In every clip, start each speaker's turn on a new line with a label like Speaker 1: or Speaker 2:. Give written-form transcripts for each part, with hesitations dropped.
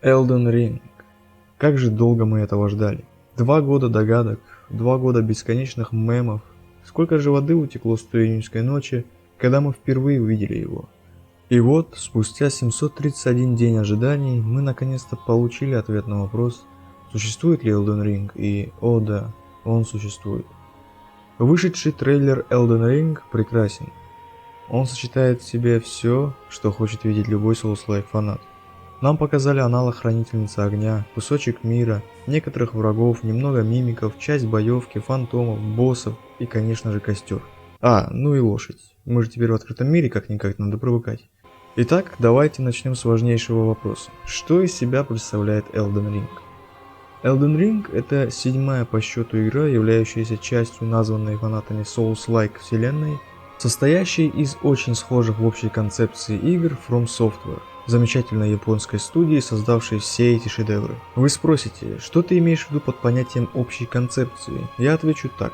Speaker 1: Elden Ring. Как же долго мы этого ждали. 2 года догадок, 2 года бесконечных мемов. Сколько же воды утекло с той июньской ночи, когда мы впервые увидели его. И вот, спустя 731 день ожиданий, мы наконец-то получили ответ на вопрос, существует ли Elden Ring, и, о да, он существует. Вышедший трейлер Elden Ring прекрасен. Он сочетает в себе все, что хочет видеть любой Souls-like фанат. Нам показали аналог Хранительницы Огня, кусочек мира, некоторых врагов, немного мимиков, часть боевки, фантомов, боссов и, конечно же, костер. Ну и лошадь. Мы же теперь в открытом мире, как-никак надо привыкать. Итак, давайте начнем с важнейшего вопроса. Что из себя представляет Elden Ring? Elden Ring — это 7-я по счету игра, являющаяся частью названной фанатами Souls-like вселенной, состоящей из очень схожих в общей концепции игр From Software, замечательной японской студии, создавшей все эти шедевры. Вы спросите, что ты имеешь в виду под понятием общей концепции? Я отвечу так.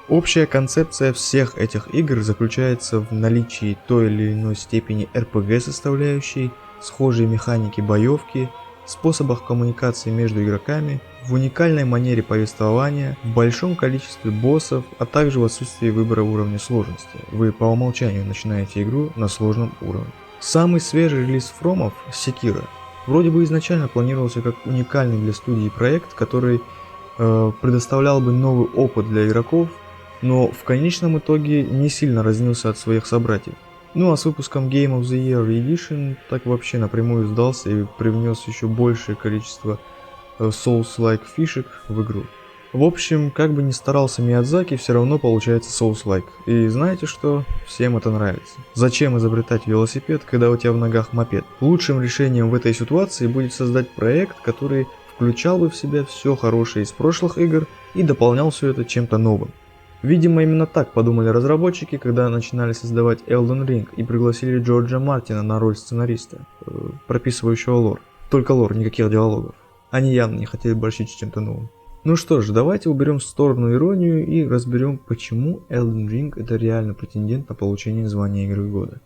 Speaker 1: Общая концепция всех этих игр заключается в наличии той или иной степени RPG составляющей, схожей механики боевки, способах коммуникации между игроками, в уникальной манере повествования, в большом количестве боссов, а также в отсутствии выбора уровня сложности. Вы по умолчанию начинаете игру на сложном уровне. Самый свежий релиз Фромов, Sekiro, вроде бы изначально планировался как уникальный для студии проект, который предоставлял бы новый опыт для игроков, но в конечном итоге не сильно разнился от своих собратьев. Ну а с выпуском Game of the Year Edition так вообще напрямую сдался и привнес еще большее количество Souls-like фишек в игру. В общем, как бы ни старался Миядзаки, все равно получается Souls-like. И знаете что? Всем это нравится. Зачем изобретать велосипед, когда у тебя в ногах мопед? Лучшим решением в этой ситуации будет создать проект, который включал бы в себя все хорошее из прошлых игр и дополнял все это чем-то новым. Видимо, именно так подумали разработчики, когда начинали создавать Elden Ring и пригласили Джорджа Мартина на роль сценариста, прописывающего лор. Только лор, никаких диалогов. Они явно не хотели борщить с чем-то новым. Ну что ж, давайте уберем в сторону иронию и разберем, почему Elden Ring это реально претендент на получение звания Игры Года.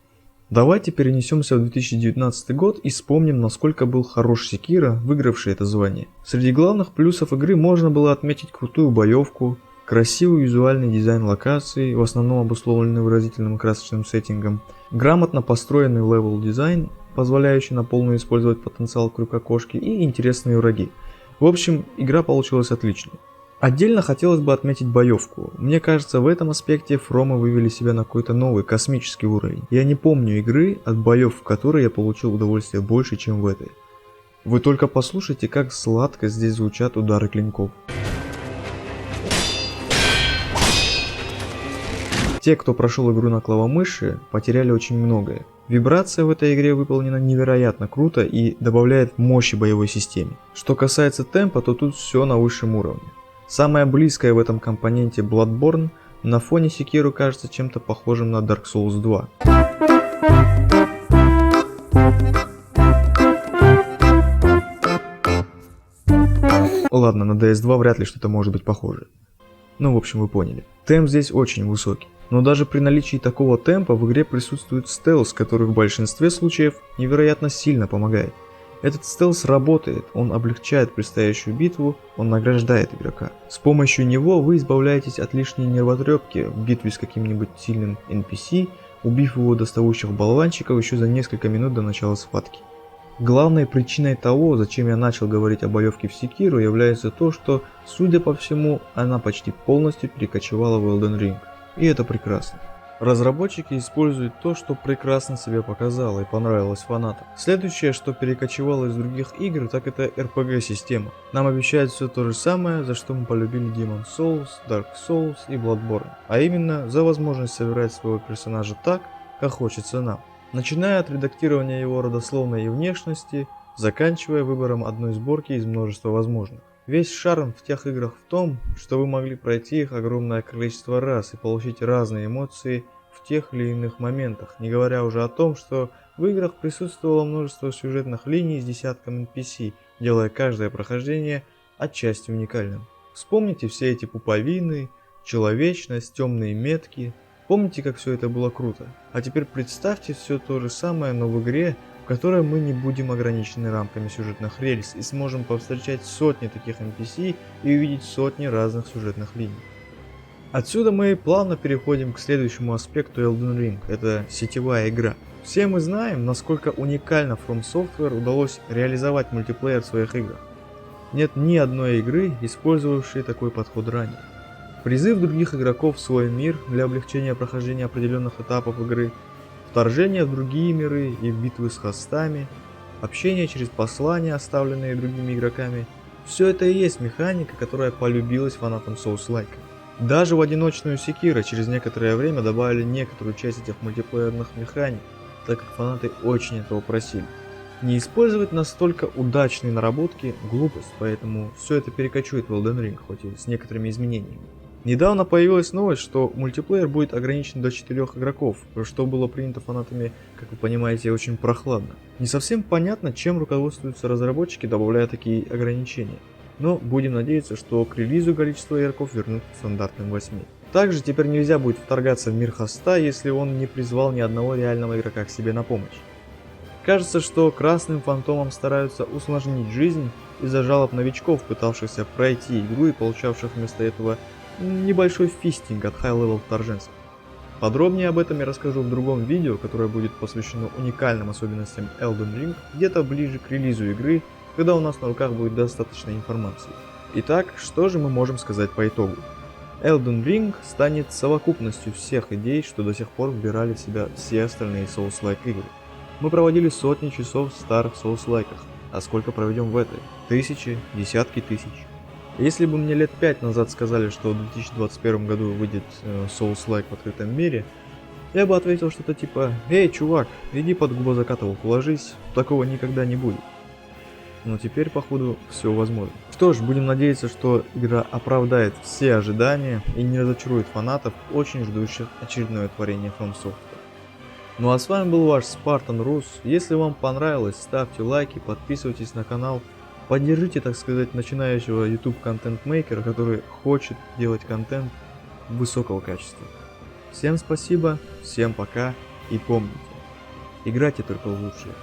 Speaker 1: Давайте перенесемся в 2019 год и вспомним, насколько был хорош Sekiro, выигравший это звание. Среди главных плюсов игры можно было отметить крутую боевку, красивый визуальный дизайн локаций, в основном обусловленный выразительным и красочным сеттингом, грамотно построенный левел-дизайн, позволяющий на полную использовать потенциал крюка-кошки, и интересные враги. В общем, игра получилась отличной. Отдельно хотелось бы отметить боевку. Мне кажется, в этом аспекте Фромы вывели себя на какой-то новый космический уровень. Я не помню игры, от боев в которой я получил удовольствие больше, чем в этой. Вы только послушайте, как сладко здесь звучат удары клинков. Те, кто прошел игру на клавомыши, потеряли очень многое. Вибрация в этой игре выполнена невероятно круто и добавляет мощи боевой системе. Что касается темпа, то тут все на высшем уровне. Самое близкое в этом компоненте Bloodborne на фоне Sekiro кажется чем-то похожим на Dark Souls 2. Ладно, на DS2 вряд ли что-то может быть похоже. Ну, в общем, вы поняли. Темп здесь очень высокий. Но даже при наличии такого темпа в игре присутствует стелс, который в большинстве случаев невероятно сильно помогает. Этот стелс работает, он облегчает предстоящую битву, он награждает игрока. С помощью него вы избавляетесь от лишней нервотрепки в битве с каким-нибудь сильным NPC, убив его доставущих болванчиков еще за несколько минут до начала схватки. Главной причиной того, зачем я начал говорить о боевке в Sekiro, является то, что, судя по всему, она почти полностью перекочевала в Elden Ring. И это прекрасно. Разработчики используют то, что прекрасно себя показало и понравилось фанатам. Следующее, что перекочевало из других игр, так это RPG-система. Нам обещают все то же самое, за что мы полюбили Demon's Souls, Dark Souls и Bloodborne. А именно, за возможность собирать своего персонажа так, как хочется нам. Начиная от редактирования его родословной и внешности, заканчивая выбором одной сборки из множества возможных. Весь шарм в тех играх в том, что вы могли пройти их огромное количество раз и получить разные эмоции в тех или иных моментах, не говоря уже о том, что в играх присутствовало множество сюжетных линий с десятком NPC, делая каждое прохождение отчасти уникальным. Вспомните все эти пуповины, человечность, темные метки. Помните, как все это было круто? А теперь представьте все то же самое, но в игре, которой мы не будем ограничены рамками сюжетных рельс и сможем повстречать сотни таких NPC и увидеть сотни разных сюжетных линий. Отсюда мы плавно переходим к следующему аспекту Elden Ring – это сетевая игра. Все мы знаем, насколько уникально From Software удалось реализовать мультиплеер в своих играх. Нет ни одной игры, использовавшей такой подход ранее. Призыв других игроков в свой мир для облегчения прохождения определенных этапов игры, вторжение в другие миры и битвы с хостами, общение через послания, оставленные другими игроками – все это и есть механика, которая полюбилась фанатам Souls-like. Даже в одиночную Sekiro через некоторое время добавили некоторую часть этих мультиплеерных механик, так как фанаты очень этого просили. Не использовать настолько удачные наработки – глупость, поэтому все это перекочует в Elden Ring, хоть и с некоторыми изменениями. Недавно появилась новость, что мультиплеер будет ограничен до 4 игроков, что было принято фанатами, как вы понимаете, очень прохладно. Не совсем понятно, чем руководствуются разработчики, добавляя такие ограничения. Но будем надеяться, что к релизу количество игроков вернут к стандартным 8. Также теперь нельзя будет вторгаться в мир хоста, если он не призвал ни одного реального игрока к себе на помощь. Кажется, что красным фантомам стараются усложнить жизнь из-за жалоб новичков, пытавшихся пройти игру и получавших вместо этого небольшой фистинг от high-level вторженцев. Подробнее об этом я расскажу в другом видео, которое будет посвящено уникальным особенностям Elden Ring, где-то ближе к релизу игры, когда у нас на руках будет достаточно информации. Итак, что же мы можем сказать по итогу? Elden Ring станет совокупностью всех идей, что до сих пор вбирали в себя все остальные Souls-like игры. Мы проводили сотни часов в старых Souls-лайках, а сколько проведем в этой? Тысячи, десятки тысяч. Если бы мне лет 5 назад сказали, что в 2021 году выйдет Souls-like в открытом мире, я бы ответил что-то типа: «Эй, чувак, иди под губозакатывалку ложись, такого никогда не будет». Но теперь, походу, все возможно. Что ж, будем надеяться, что игра оправдает все ожидания и не разочарует фанатов, очень ждущих очередное творение From Software. Ну а с вами был ваш Spartan Rus. Если вам понравилось, ставьте лайки, подписывайтесь на канал. Поддержите, так сказать, начинающего YouTube контент-мейкера, который хочет делать контент высокого качества. Всем спасибо, всем пока и помните, играйте только в лучшее.